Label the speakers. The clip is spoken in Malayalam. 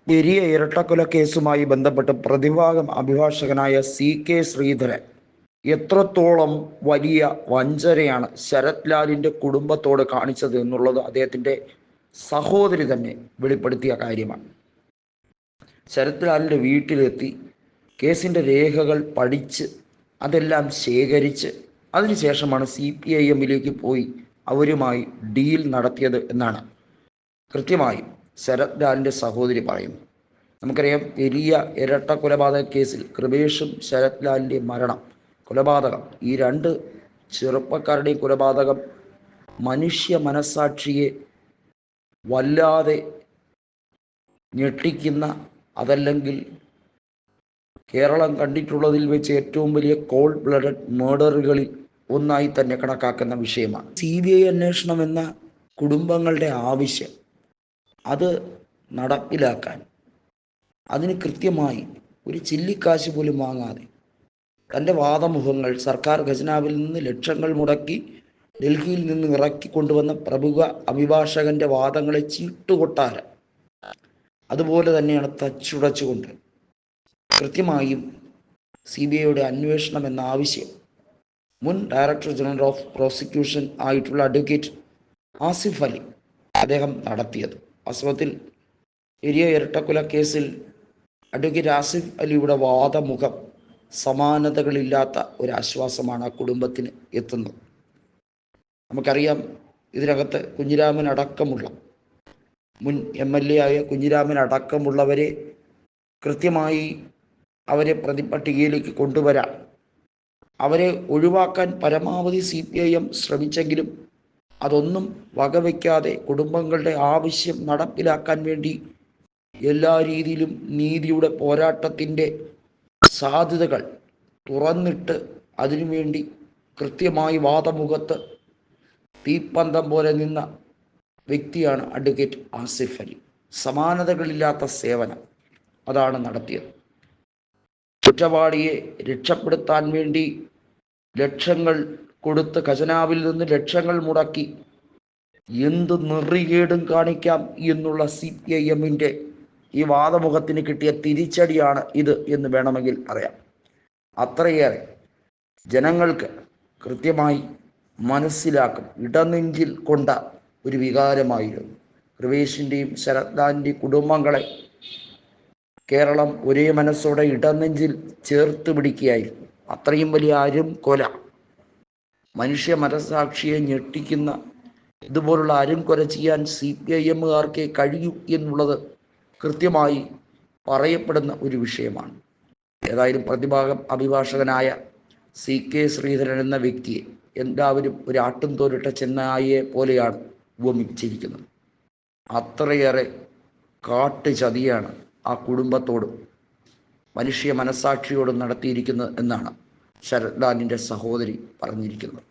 Speaker 1: പെരിയ ഇരട്ടക്കൊല കേസുമായി ബന്ധപ്പെട്ട് പ്രതിഭാഗം അഭിഭാഷകനായ CK ശ്രീധരൻ എത്രത്തോളം വലിയ വഞ്ചനയാണ് ശരത് ലാലിൻ്റെ കുടുംബത്തോട് കാണിച്ചത് എന്നുള്ളത് അദ്ദേഹത്തിൻ്റെ സഹോദരി തന്നെ വെളിപ്പെടുത്തിയ കാര്യമാണ്. ശരത് ലാലിൻ്റെ വീട്ടിലെത്തി കേസിൻ്റെ രേഖകൾ പഠിച്ച് അതെല്ലാം ശേഖരിച്ച് അതിനുശേഷമാണ് CPIMലേക്ക് പോയി അവരുമായി ഡീൽ നടത്തിയത് എന്നാണ് കൃത്യമായും ശരത് ലാലിൻ്റെ സഹോദരി പറയുന്നു. നമുക്കറിയാം, പെരിയ ഇരട്ട കൊലപാതക കേസിൽ കൃപേഷും ശരത് ലാലിൻ്റെ മരണം, കൊലപാതകം, ഈ രണ്ട് ചെറുപ്പക്കാരുടെയും കൊലപാതകം മനുഷ്യ മനസാക്ഷിയെ വല്ലാതെ ഞെട്ടിക്കുന്ന, അതല്ലെങ്കിൽ കേരളം കണ്ടിട്ടുള്ളതിൽ വെച്ച് ഏറ്റവും വലിയ കോൾഡ് ബ്ലഡഡ് മേർഡറുകളിൽ ഒന്നായി തന്നെ കണക്കാക്കുന്ന വിഷയമാണ്. CBI അന്വേഷണം എന്ന കുടുംബങ്ങളുടെ ആവശ്യം അത് നടപ്പിലാക്കാൻ, അതിന് കൃത്യമായി ഒരു ചില്ലിക്കാശ് പോലും വാങ്ങാതെ തൻ്റെ വാദമുഖങ്ങൾ സർക്കാർ ഖജനാവിൽ നിന്ന് ലക്ഷങ്ങൾ മുടക്കി ഡൽഹിയിൽ നിന്ന് ഇറക്കിക്കൊണ്ടുവന്ന പ്രമുഖ അഭിഭാഷകൻ്റെ വാദങ്ങളെ ചീട്ടുകൊട്ടാരം അതുപോലെ തന്നെയാണ് തച്ചുടച്ചുകൊണ്ട് കൃത്യമായും CBIയുടെ അന്വേഷണം എന്ന ആവശ്യം മുൻ ഡയറക്ടർ ജനറൽ ഓഫ് പ്രോസിക്യൂഷൻ ആയിട്ടുള്ള അഡ്വക്കേറ്റ് ആസിഫ് അലി അദ്ദേഹം നടത്തിയത്. വാസ്തവത്തിൽ പെരിയ ഇരട്ടക്കൊല കേസിൽ അഡ്വക്കേറ്റ് ആസിഫ് അലിയുടെ വാദമുഖം സമാനതകളില്ലാത്ത ഒരു ആശ്വാസമാണ് ആ കുടുംബത്തിന് എത്തുന്നത്. നമുക്കറിയാം, ഇതിനകത്ത് കുഞ്ഞിരാമൻ അടക്കമുള്ള മുൻ MLA ആയ കുഞ്ഞിരാമൻ അടക്കമുള്ളവരെ കൃത്യമായി അവരെ പ്രതിപട്ടികയിലേക്ക് കൊണ്ടുവരാൻ, അവരെ ഒഴിവാക്കാൻ പരമാവധി CPIM ശ്രമിച്ചെങ്കിലും അതൊന്നും വകവയ്ക്കാതെ കുടുംബങ്ങളുടെ ആവശ്യം നടപ്പിലാക്കാൻ വേണ്ടി എല്ലാ രീതിയിലും നീതിയുടെ പോരാട്ടത്തിൻ്റെ സാധ്യതകൾ തുറന്നിട്ട് അതിനുവേണ്ടി കൃത്യമായി വാദമുഖത്ത് തീപ്പന്തം പോലെ നിന്ന വ്യക്തിയാണ് അഡ്വക്കേറ്റ് ആസിഫ് അലി. സമാനതകളില്ലാത്ത സേവനം അതാണ് നടത്തിയത്. കുറ്റവാളിയെ രക്ഷപ്പെടുത്താൻ വേണ്ടി ലക്ഷങ്ങൾ കൊടുത്ത് ഖജനാവിൽ നിന്ന് ലക്ഷങ്ങൾ മുടക്കി എന്ത് നെറികേടും കാണിക്കാം എന്നുള്ള CPIMൻ്റെ ഈ വാദമുഖത്തിന് കിട്ടിയ തിരിച്ചടിയാണ് ഇത് എന്ന് വേണമെങ്കിൽ പറയാം. അത്രയേറെ ജനങ്ങൾക്ക് കൃത്യമായി മനസ്സിലാക്കും ഇടനെഞ്ചിൽ കൊണ്ട ഒരു വികാരമായിരുന്നു. കൃപേഷിൻ്റെയും ശരത് ലാലിൻ്റെയും കുടുംബങ്ങളെ കേരളം ഒരേ മനസ്സോടെ ഇടനെഞ്ചിൽ ചേർത്ത് പിടിക്കുകയായിരുന്നു. അത്രയും വലിയ കൊല, മനുഷ്യ മനസാക്ഷിയെ ഞെട്ടിക്കുന്ന ഇതുപോലുള്ള കൊല ചെയ്യാൻ CPIMകാർക്കേ കഴിയൂ എന്നുള്ളത് കൃത്യമായി പറയപ്പെടുന്ന ഒരു വിഷയമാണ്. ഏതായാലും പ്രതിഭാഗം അഭിഭാഷകനായ CK ശ്രീധരൻ എന്ന വ്യക്തിയെ എല്ലാവരും ഒരു ആട്ടും തോലിട്ട ചെന്നായെ പോലെയാണ് ഉപമിച്ചിരിക്കുന്നത്. അത്രയേറെ കാട്ടുചതിയാണ് ആ കുടുംബത്തോടും മനുഷ്യ മനസാക്ഷിയോടും നടത്തിയിരിക്കുന്നത് എന്നാണ് ശരത് ലാലിൻ്റെ സഹോദരി പറഞ്ഞിരിക്കുന്നത്.